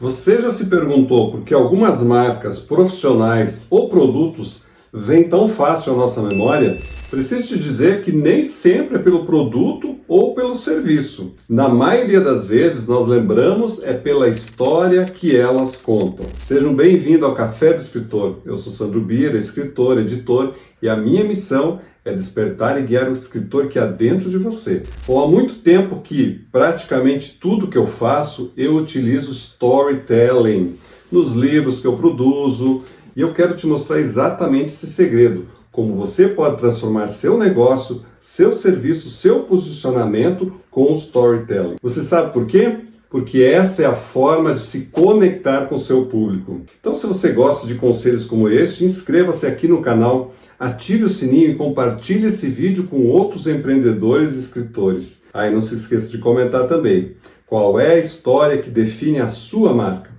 Você já se perguntou por que algumas marcas, profissionais ou produtos vêm tão fácil à nossa memória? Preciso te dizer que nem sempre é pelo produto ou pelo serviço. Na maioria das vezes, nós lembramos é pela história que elas contam. Sejam bem-vindos ao Café do Escritor. Eu sou Sandro Bira, escritor, editor, e a minha missão é despertar e guiar o escritor que há dentro de você. Bom, há muito tempo que praticamente tudo que eu faço, eu utilizo storytelling nos livros que eu produzo, e eu quero te mostrar exatamente esse segredo, como você pode transformar seu negócio, seu serviço, seu posicionamento com o storytelling. Você sabe por quê? Porque essa é a forma de se conectar com o seu público. Então, se você gosta de conselhos como este, inscreva-se aqui no canal, ative o sininho e compartilhe esse vídeo com outros empreendedores e escritores. E não se esqueça de comentar também. Qual é a história que define a sua marca?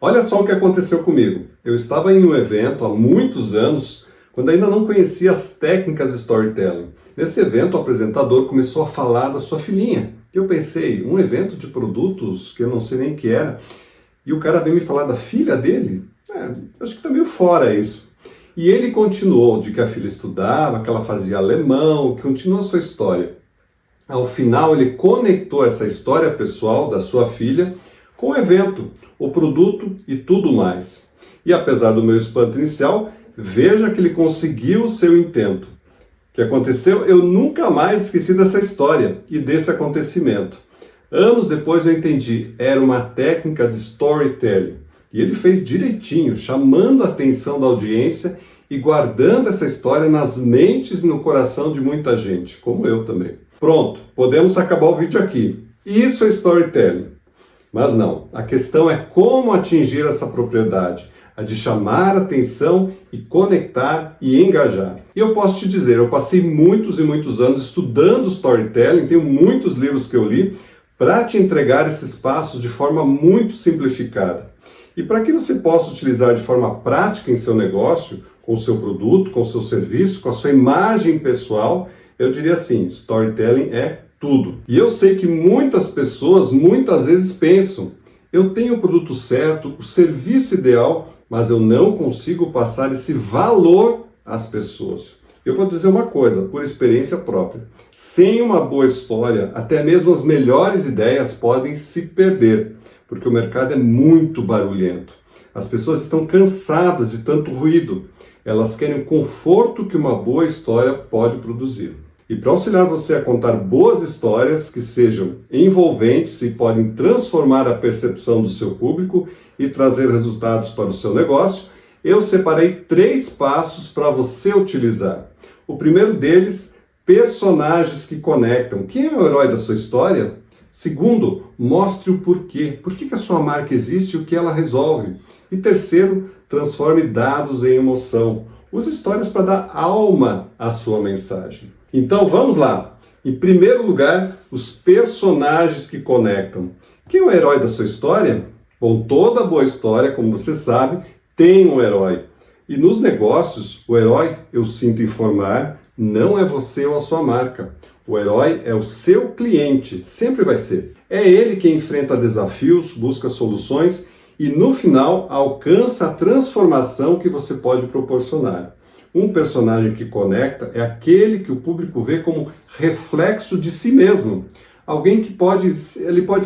Olha só o que aconteceu comigo. Eu estava em um evento há muitos anos, quando ainda não conhecia as técnicas de storytelling. Nesse evento, o apresentador começou a falar da sua filhinha. Eu pensei, um evento de produtos que eu não sei nem o que era, e o cara veio me falar da filha dele? Acho que está meio fora isso. E ele continuou de que a filha estudava, que ela fazia alemão, que continuou a sua história. Ao final, ele conectou essa história pessoal da sua filha com o evento, o produto e tudo mais. E apesar do meu espanto inicial, veja que ele conseguiu o seu intento. O que aconteceu? Eu nunca mais esqueci dessa história e desse acontecimento. Anos depois eu entendi, era uma técnica de storytelling. E ele fez direitinho, chamando a atenção da audiência e guardando essa história nas mentes e no coração de muita gente, como eu também. Pronto, podemos acabar o vídeo aqui. Isso é storytelling. Mas não, a questão é como atingir essa propriedade, a de chamar a atenção e conectar e engajar. E eu posso te dizer, eu passei muitos e muitos anos estudando storytelling, tenho muitos livros que eu li, para te entregar esses passos de forma muito simplificada. E para que você possa utilizar de forma prática em seu negócio, com o seu produto, com o seu serviço, com a sua imagem pessoal, eu diria assim, storytelling é tudo. E eu sei que muitas pessoas muitas vezes pensam, eu tenho o produto certo, o serviço ideal, mas eu não consigo passar esse valor às pessoas. Eu vou dizer uma coisa, por experiência própria. Sem uma boa história, até mesmo as melhores ideias podem se perder, porque o mercado é muito barulhento. As pessoas estão cansadas de tanto ruído. Elas querem o conforto que uma boa história pode produzir. E para auxiliar você a contar boas histórias que sejam envolventes e podem transformar a percepção do seu público e trazer resultados para o seu negócio, eu separei 3 passos para você utilizar. O primeiro deles, personagens que conectam. Quem é o herói da sua história? Segundo, mostre o porquê. Por que a sua marca existe e o que ela resolve? E terceiro, transforme dados em emoção. Use histórias para dar alma à sua mensagem. Então vamos lá. Em primeiro lugar, os personagens que conectam. Quem é o herói da sua história? Bom, toda boa história, como você sabe, tem um herói. E nos negócios, o herói, eu sinto informar, não é você ou a sua marca. O herói é o seu cliente, sempre vai ser. É ele quem enfrenta desafios, busca soluções e no final alcança a transformação que você pode proporcionar. Um personagem que conecta é aquele que o público vê como reflexo de si mesmo. Alguém que pode se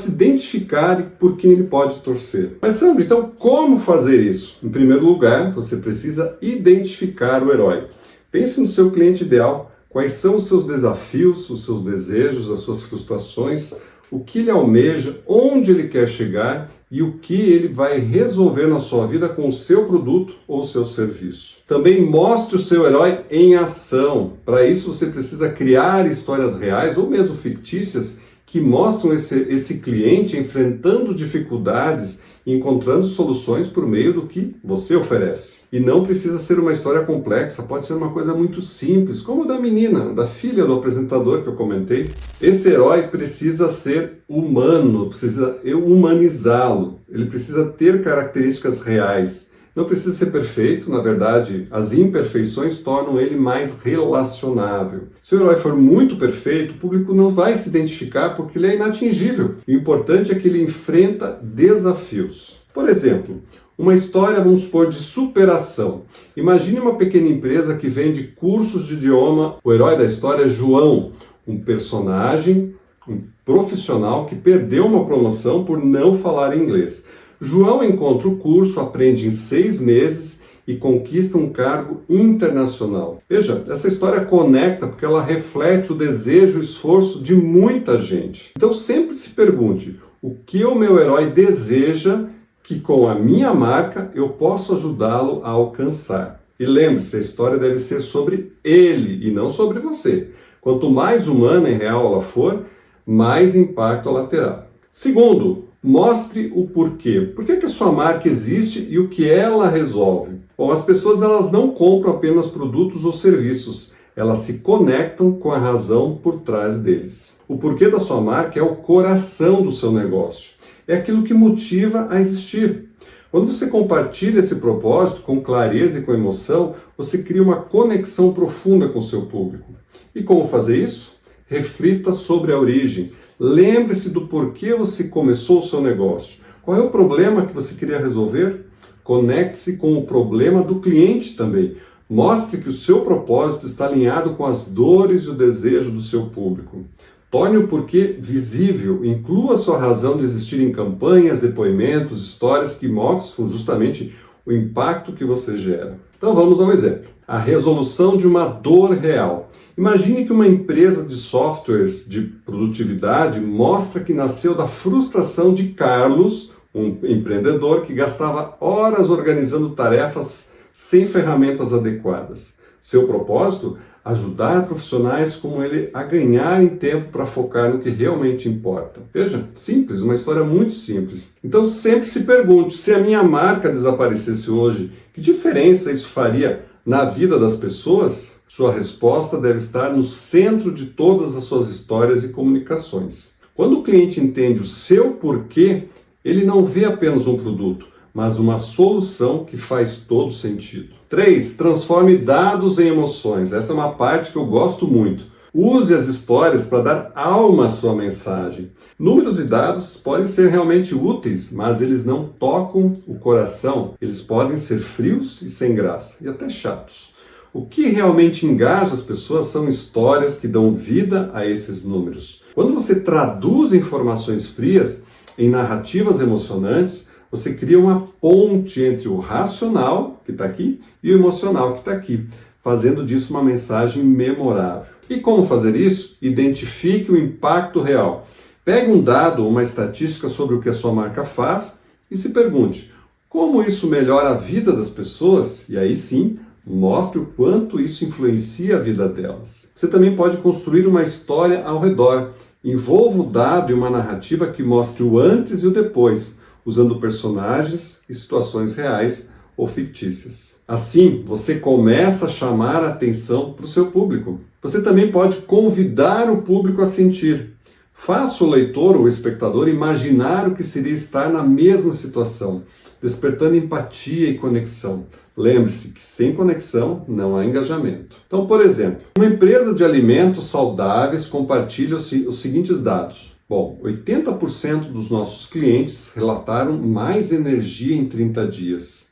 identificar e por quem ele pode torcer. Mas Sandro, então como fazer isso? Em primeiro lugar, você precisa identificar o herói. Pense no seu cliente ideal. Quais são os seus desafios, os seus desejos, as suas frustrações, o que ele almeja, onde ele quer chegar e o que ele vai resolver na sua vida com o seu produto ou seu serviço. Também mostre o seu herói em ação. Para isso você precisa criar histórias reais ou mesmo fictícias que mostram esse cliente enfrentando dificuldades e encontrando soluções por meio do que você oferece. E não precisa ser uma história complexa, pode ser uma coisa muito simples, como a da menina, da filha do apresentador que eu comentei. Esse herói precisa ser humano, precisa humanizá-lo, ele precisa ter características reais. Não precisa ser perfeito, na verdade, as imperfeições tornam ele mais relacionável. Se o herói for muito perfeito, o público não vai se identificar porque ele é inatingível. O importante é que ele enfrenta desafios. Por exemplo, uma história, vamos supor, de superação. Imagine uma pequena empresa que vende cursos de idioma. O herói da história é João, um personagem, um profissional que perdeu uma promoção por não falar inglês. João encontra o curso, aprende em 6 meses e conquista um cargo internacional. Veja, essa história conecta porque ela reflete o desejo e o esforço de muita gente. Então sempre se pergunte, o que o meu herói deseja que com a minha marca eu posso ajudá-lo a alcançar? E lembre-se, a história deve ser sobre ele e não sobre você. Quanto mais humana e real ela for, mais impacto ela terá. Segundo, mostre o porquê. Por que a sua marca existe e o que ela resolve? Bom, as pessoas elas não compram apenas produtos ou serviços, elas se conectam com a razão por trás deles. O porquê da sua marca é o coração do seu negócio, é aquilo que motiva a existir. Quando você compartilha esse propósito com clareza e com emoção, você cria uma conexão profunda com o seu público. E como fazer isso? Reflita sobre a origem. Lembre-se do porquê você começou o seu negócio. Qual é o problema que você queria resolver? Conecte-se com o problema do cliente também. Mostre que o seu propósito está alinhado com as dores e o desejo do seu público. Torne o porquê visível. Inclua a sua razão de existir em campanhas, depoimentos, histórias que mostram justamente o impacto que você gera. Então vamos a um exemplo. A resolução de uma dor real. Imagine que uma empresa de softwares de produtividade mostra que nasceu da frustração de Carlos, um empreendedor que gastava horas organizando tarefas sem ferramentas adequadas. Seu propósito? Ajudar profissionais como ele a ganharem tempo para focar no que realmente importa. Veja, simples, uma história muito simples. Então sempre se pergunte, se a minha marca desaparecesse hoje, que diferença isso faria na vida das pessoas? Sua resposta deve estar no centro de todas as suas histórias e comunicações. Quando o cliente entende o seu porquê, ele não vê apenas um produto, mas uma solução que faz todo sentido. 3. Transforme dados em emoções. Essa é uma parte que eu gosto muito. Use as histórias para dar alma à sua mensagem. Números e dados podem ser realmente úteis, mas eles não tocam o coração. Eles podem ser frios e sem graça, e até chatos. O que realmente engaja as pessoas são histórias que dão vida a esses números. Quando você traduz informações frias em narrativas emocionantes, você cria uma ponte entre o racional, que está aqui, e o emocional, que está aqui, fazendo disso uma mensagem memorável. E como fazer isso? Identifique o impacto real. Pegue um dado, uma estatística sobre o que a sua marca faz e se pergunte, como isso melhora a vida das pessoas? E aí sim, mostre o quanto isso influencia a vida delas. Você também pode construir uma história ao redor. Envolva o dado em uma narrativa que mostre o antes e o depois, usando personagens e situações reais ou fictícias. Assim, você começa a chamar a atenção para o seu público. Você também pode convidar o público a sentir. Faça o leitor ou o espectador imaginar o que seria estar na mesma situação, despertando empatia e conexão. Lembre-se que sem conexão não há engajamento. Então, por exemplo, uma empresa de alimentos saudáveis compartilha os seguintes dados. Bom, 80% dos nossos clientes relataram mais energia em 30 dias.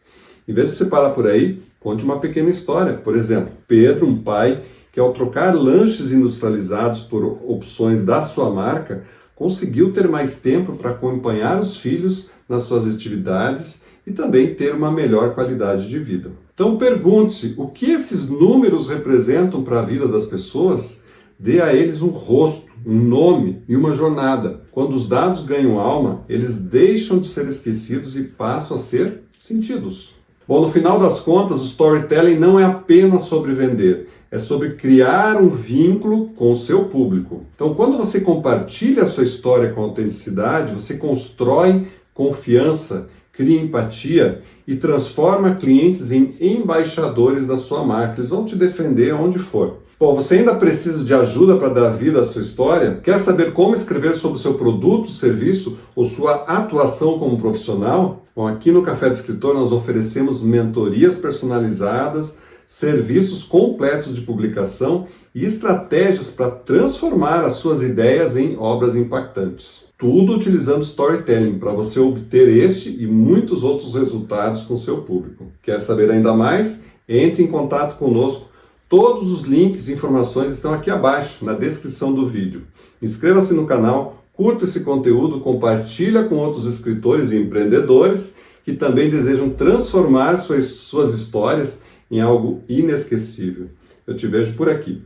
Em vez de você parar por aí, conte uma pequena história. Por exemplo, Pedro, um pai que ao trocar lanches industrializados por opções da sua marca, conseguiu ter mais tempo para acompanhar os filhos nas suas atividades e também ter uma melhor qualidade de vida. Então pergunte-se, o que esses números representam para a vida das pessoas? Dê a eles um rosto, um nome e uma jornada. Quando os dados ganham alma, eles deixam de ser esquecidos e passam a ser sentidos. Bom, no final das contas, o storytelling não é apenas sobre vender, é sobre criar um vínculo com o seu público. Então, quando você compartilha a sua história com autenticidade, você constrói confiança, cria empatia e transforma clientes em embaixadores da sua marca. Eles vão te defender onde for. Bom, você ainda precisa de ajuda para dar vida à sua história? Quer saber como escrever sobre o seu produto, serviço ou sua atuação como profissional? Bom, aqui no Café do Escritor nós oferecemos mentorias personalizadas, serviços completos de publicação e estratégias para transformar as suas ideias em obras impactantes. Tudo utilizando storytelling para você obter este e muitos outros resultados com seu público. Quer saber ainda mais? Entre em contato conosco. Todos os links e informações estão aqui abaixo, na descrição do vídeo. Inscreva-se no canal, curta esse conteúdo, compartilha com outros escritores e empreendedores que também desejam transformar suas histórias em algo inesquecível. Eu te vejo por aqui.